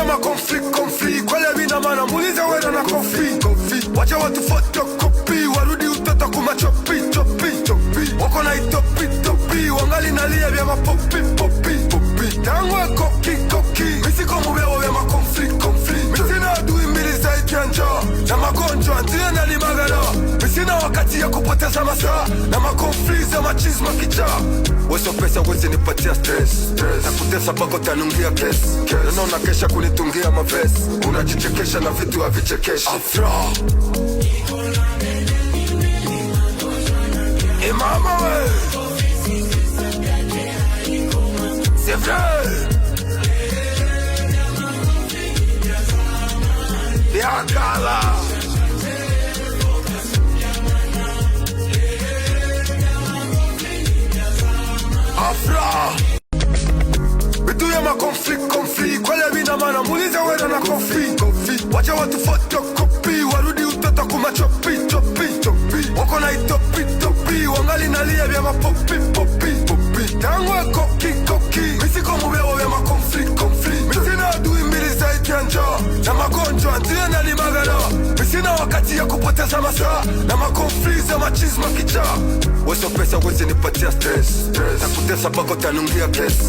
makonfli kwale vina mana muulize wena na kofi wacha watu photocopy warudi utoto kumachopi wako na itopi wangali nalia vya mapopi tangwe koki misiko mubeo vya makonfli misina adui mbili zaidi ya njoo na magonjwa ndia nalimagana misina wakati ya kupoteza masaa na makonfli za machisma kichaa weso pesa wezi nipatia stress na kutesa bako tanungia kesi na unakesha kunitungia mavesi unajichekesha na vitu havichekeshi Afra mama we c'est vrai Biakala Afra vitu ya makonfli kwale vina mana muulize wena na kofi wacha watu photocopy warudi utoto kumachopi wako na itopi wangali nalia vya mapopi tangwe koki misiko mubeo vya makonfli misina adui mbili zaidi ya njoo na magonjwa ndia nalimagana misina wakati ya kupoteza masaa na makonfli za machisma kichaa weso pesa wezi nipatia stress na kutesa bako tanungia kesi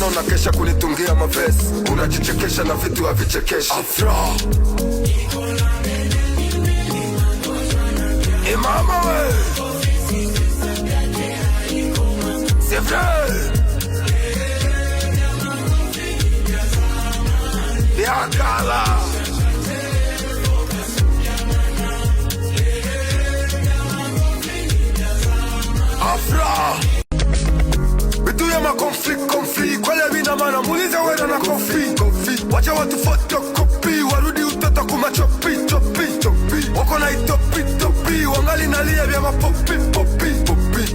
na unakesha kunitungia mavesi unajichekesha na vitu havichekeshi Afra mama we c'est vrai Biakala Afra vitu ya makonfli kwale vina mana muulize wena na kofi wacha watu photocopy warudi utoto kumachopi wako na itopi wangali nalia vya mapopi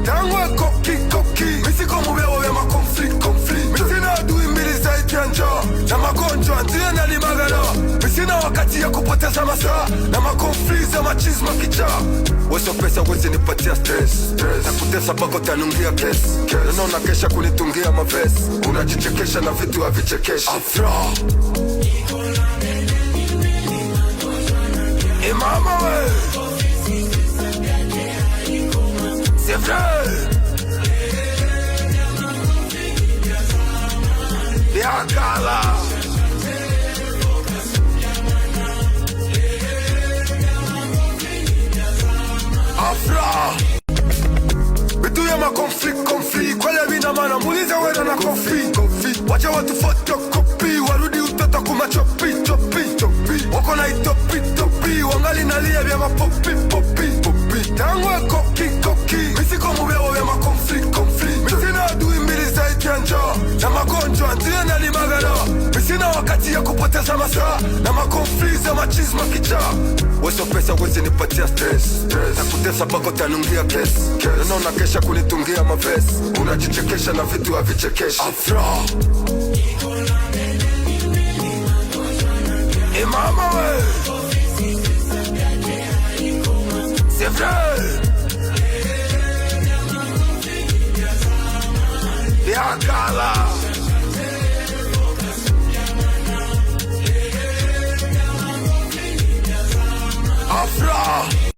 tangwe koki misiko mubeo vya makonfli misina adui mbili zaidi ya njoo na magonjwa ndia nalimagana misina wakati ya kupoteza masaa na makonfli za machisma kichaa weso pesa wezi nipatia stress na kutesa bako tanungia kesi na unakesha kunitungia mavesi unajichekesha na vitu havichekeshi Afra mama we c'est vrai Biakala Afra vitu ya makonfli kwale vina mana muulize wena na kofi wacha watu photocopy warudi utoto kumachopi wako na itopi wangali nalia vya mapopi tangwe koki misiko mubeo vya makonfli misina adui mbili zaidi ya njoo na magonjwa ndia nalimagana misina wakati ya kupoteza masaa na makonfli za machisma kichaa weso pesa wezi nipatia stress na kutesa bako tanungia kesi na unakesha kunitungia mavesi unajichekesha na vitu havichekeshi Afra mama we c'est vrai Biakala